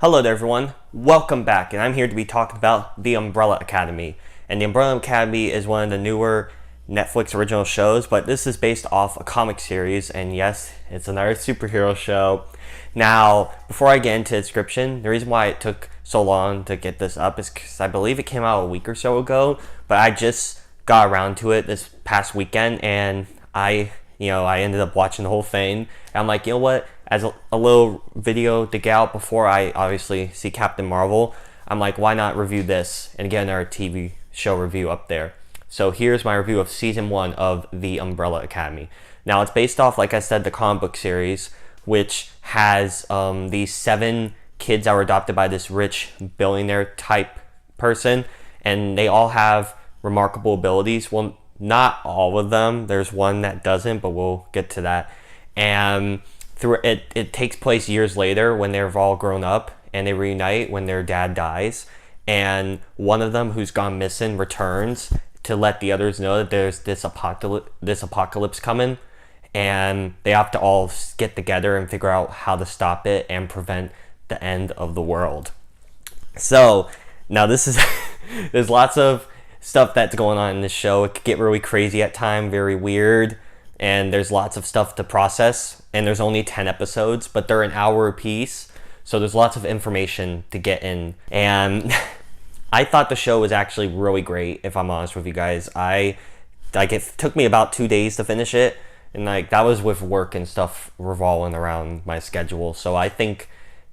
Hello there everyone, welcome back, and I'm here to be talking about The Umbrella Academy. And The Umbrella Academy is one of the newer Netflix original shows, but this is based off a comic series, and yes, it's another superhero show. Now, before I get into the description, the reason why it took so long to get this up is because I believe it came out a week or so ago, but I just got around to it this past weekend, and I ended up watching the whole thing. And I'm like, you know what? As a little video to get out before I obviously see Captain Marvel, I'm like, why not review this and get another TV show review up there? So here's my review of Season 1 of The Umbrella Academy. Now, it's based off, like I said, the comic book series, which has these 7 kids that were adopted by this rich billionaire type person, and they all have remarkable abilities. Well, not all of them. There's one that doesn't, but we'll get to that. And through it takes place years later when they've all grown up, and they reunite when their dad dies. And one of them, who's gone missing, returns to let the others know that there's this apocalypse coming, and they have to all get together and figure out how to stop it and prevent the end of the world. So now this is there's lots of stuff that's going on in this show. It could get really crazy at times, very weird, and there's lots of stuff to process, and there's only 10 episodes, but they're an hour apiece, so there's lots of information to get in. And I thought the show was actually really great, if I'm honest with you guys. It took me about 2 days to finish it, and that was with work and stuff revolving around my schedule, so I think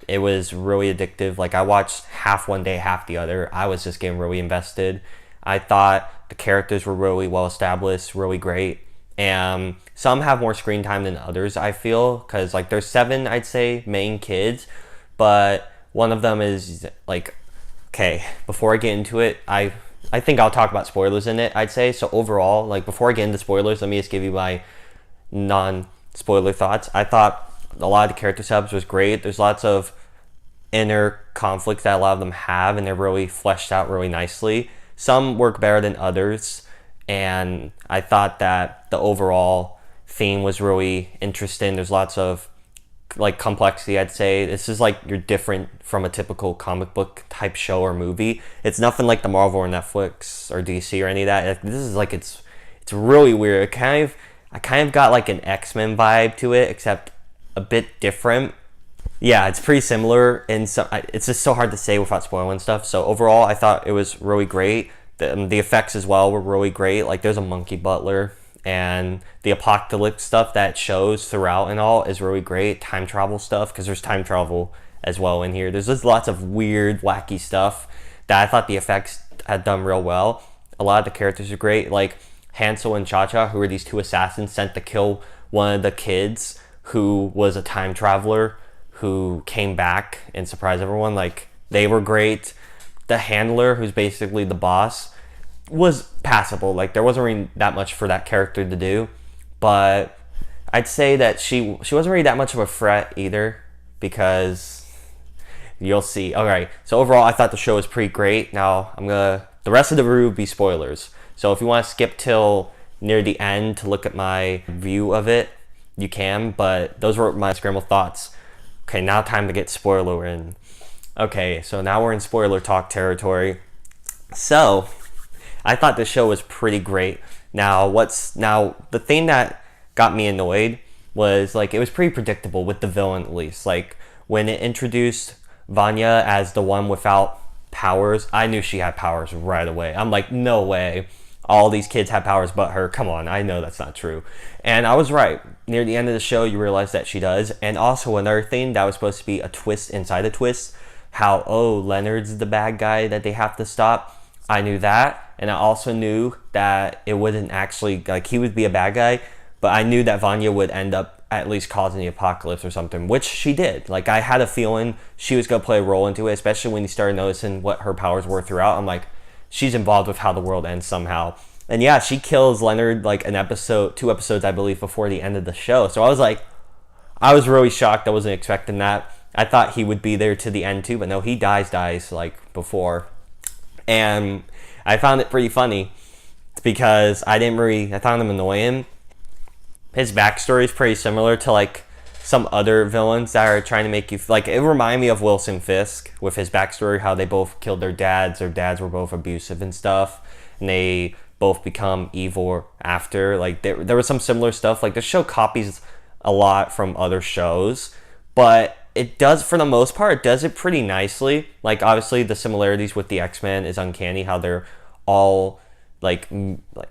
it was really addictive. I watched half one day, half the other. I was just getting really invested. I thought the characters were really well established, really great. And some have more screen time than others, I feel, because there's 7, I'd say, main kids, but one of them is okay, before I get into it, I think I'll talk about spoilers in it, I'd say. So overall, before I get into spoilers, let me just give you my non-spoiler thoughts. I thought a lot of the character subs was great. There's lots of inner conflicts that a lot of them have, and they're really fleshed out really nicely. Some work better than others, and I thought that the overall theme was really interesting. There's lots of complexity, I'd say. This is you're different from a typical comic book type show or movie. It's nothing like the Marvel or Netflix or DC or any of that. This is it's really weird. I kind of got an X-Men vibe to it, except a bit different. Yeah, it's pretty similar, and so it's just so hard to say without spoiling stuff. So overall, I thought it was really great. The effects as well were really great. There's a monkey butler, and the apocalypse stuff that shows throughout and all is really great. Time travel stuff, because there's time travel as well in here. There's just lots of weird, wacky stuff that I thought the effects had done real well. A lot of the characters are great. Hansel and Cha-Cha, who were these 2 assassins sent to kill one of the kids who was a time traveler who came back and surprised everyone. They were great. The handler, who's basically the boss, was passable. There wasn't really that much for that character to do, but I'd say that she wasn't really that much of a threat either, because you'll see. Alright, so overall I thought the show was pretty great. Now the rest of the review will be spoilers, so if you want to skip till near the end to look at my view of it, you can, but those were my scrambled thoughts. Okay, now time to get spoiler in. Okay, so now we're in spoiler talk territory. So, I thought the show was pretty great. Now the thing that got me annoyed was it was pretty predictable with the villain, at least. When it introduced Vanya as the one without powers, I knew she had powers right away. I'm like, no way. All these kids have powers but her. Come on, I know that's not true. And I was right. Near the end of the show, you realize that she does. And also another thing that was supposed to be a twist inside a twist, how, Leonard's the bad guy that they have to stop. I knew that. And I also knew that it wouldn't actually, he would be a bad guy, but I knew that Vanya would end up at least causing the apocalypse or something, which she did. I had a feeling she was going to play a role into it, especially when you started noticing what her powers were throughout. I'm like, she's involved with how the world ends somehow. And yeah, she kills Leonard 2 episodes, I believe, before the end of the show. So I was really shocked. I wasn't expecting that. I thought he would be there to the end too, but no, he dies before. And I found it pretty funny because I found him annoying. His backstory is pretty similar to some other villains that are trying to make you like it reminded me of Wilson Fisk with his backstory, how they both killed their dads. Their dads were both abusive and stuff, and they both become evil after. Like there was some similar stuff. Like the show copies a lot from other shows, but it does, for the most part, it does it pretty nicely. Like obviously the similarities with the X-Men is uncanny, how they're all like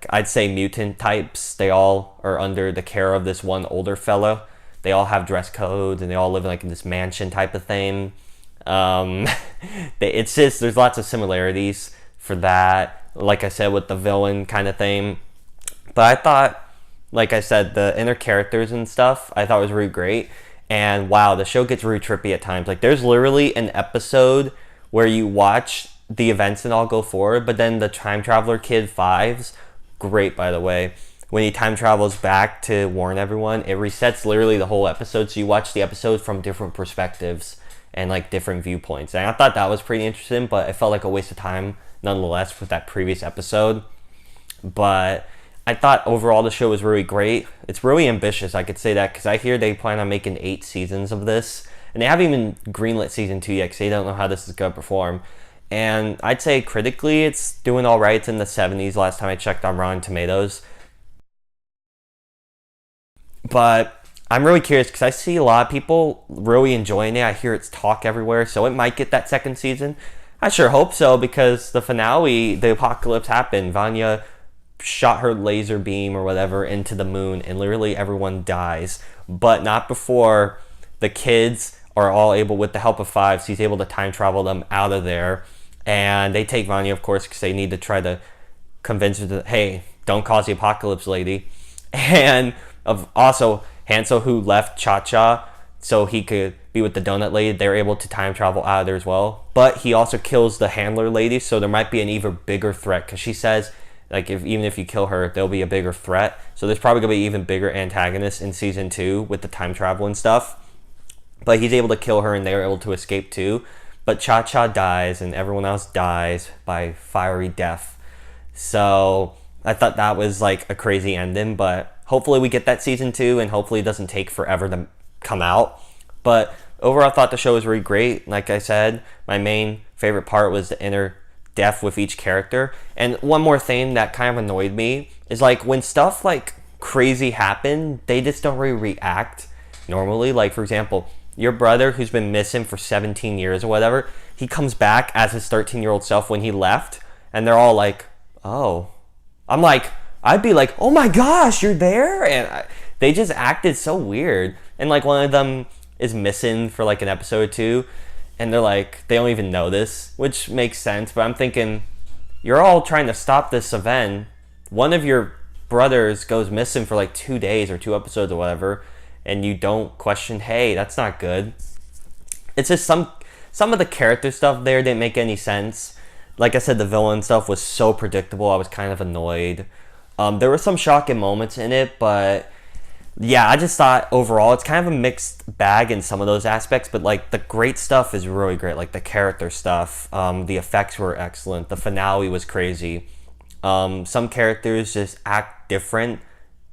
I'd say mutant types. They all are under the care of this one older fella. They all have dress codes and they all live like in this mansion type of thing. It's just, there's lots of similarities for that. Like I said, with the villain kind of thing. But I thought, like I said, the inner characters and stuff, I thought was really great. And wow, the show gets really trippy at times. Like there's literally an episode where you watch the events and all go forward, but then the time traveler kid Fives, great by the way, when he time travels back to warn everyone, it resets literally the whole episode, so you watch the episode from different perspectives and like different viewpoints. And I thought that was pretty interesting, but it felt like a waste of time nonetheless with that previous episode. But I thought overall the show was really great. It's really ambitious, I could say that, because I hear they plan on making 8 seasons of this, and they haven't even greenlit season 2 yet because they don't know how this is going to perform. And I'd say critically it's doing all right. It's in the 70s last time I checked on Rotten Tomatoes. But I'm really curious because I see a lot of people really enjoying it. I hear it's talk everywhere, so it might get that second season. I sure hope so, because the finale, the apocalypse happened. Vanya shot her laser beam or whatever into the moon and literally everyone dies. But not before the kids are all able, with the help of Fives, he's able to time travel them out of there. And they take Vanya, of course, because they need to try to convince her that, hey, don't cause the apocalypse, lady. And also, Hansel, who left Cha-Cha so he could be with the donut lady, they're able to time travel out of there as well. But he also kills the handler lady, so there might be an even bigger threat, because she says, like, even if you kill her, there'll be a bigger threat. So there's probably going to be even bigger antagonists in season 2 with the time travel and stuff. But he's able to kill her and they're able to escape too. But Cha-Cha dies and everyone else dies by fiery death. So I thought that was like a crazy ending, but hopefully we get that season 2 and hopefully it doesn't take forever to come out. But overall I thought the show was really great. Like I said, my main favorite part was the inner depth with each character. And one more thing that kind of annoyed me is like when stuff like crazy happen, they just don't really react normally. Like for example, your brother who's been missing for 17 years or whatever, he comes back as his 13-year-old self when he left, and they're all like, oh. I'm like, I'd be like, oh my gosh, you're there? And they just acted so weird. And like one of them is missing for like an episode or two, and they're like, they don't even know this, which makes sense. But I'm thinking, you're all trying to stop this event. One of your brothers goes missing for like 2 days or 2 episodes or whatever, and you don't question, hey, that's not good. It's just some of the character stuff there didn't make any sense. Like I said, the villain stuff was so predictable, I was kind of annoyed. There were some shocking moments in it, but yeah, I just thought overall it's kind of a mixed bag in some of those aspects, but like the great stuff is really great, like the character stuff. The effects were excellent. The finale was crazy. Some characters just act different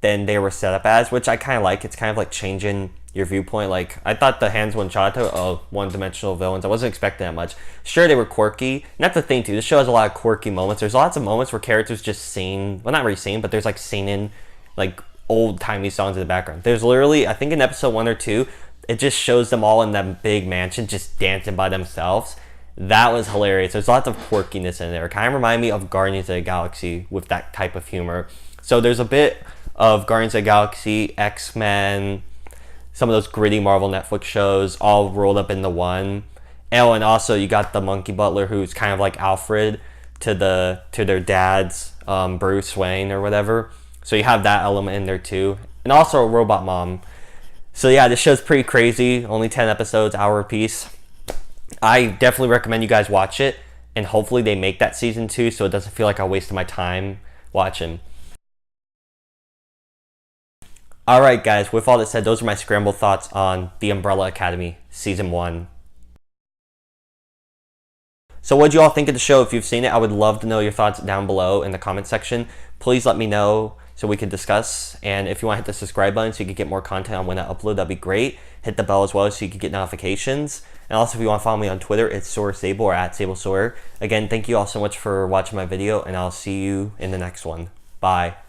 than they were set up as, which I kind of like. It's kind of like changing your viewpoint. Like I thought the Hansel and Gretel, one-dimensional villains, I wasn't expecting that much. Sure, they were quirky, and that's the thing too, this show has a lot of quirky moments. There's lots of moments where characters just sing, well, not really sing, but there's like singing like old-timey songs in the background. There's literally, I think in episode 1 or 2, it just shows them all in that big mansion just dancing by themselves. That was hilarious. There's lots of quirkiness in there. It kind of reminded me of Guardians of the Galaxy with that type of humor. So there's a bit of Guardians of the Galaxy, X-Men, some of those gritty Marvel Netflix shows all rolled up into one. Oh, and also you got the monkey butler who's kind of like Alfred to their dad's Bruce Wayne or whatever. So you have that element in there too. And also a robot mom. So yeah, this show's pretty crazy. Only 10 episodes, hour apiece. I definitely recommend you guys watch it. And hopefully they make that season 2 so it doesn't feel like I wasted my time watching. Alright guys, with all that said, those are my scrambled thoughts on The Umbrella Academy Season 1. So what do you all think of the show? If you've seen it, I would love to know your thoughts down below in the comment section. Please let me know so we can discuss. And if you want to hit the subscribe button so you can get more content on when I upload, that'd be great. Hit the bell as well so you can get notifications. And also, if you want to follow me on Twitter, it's SoarSable or @SableSoar. Again, thank you all so much for watching my video, and I'll see you in the next one. Bye.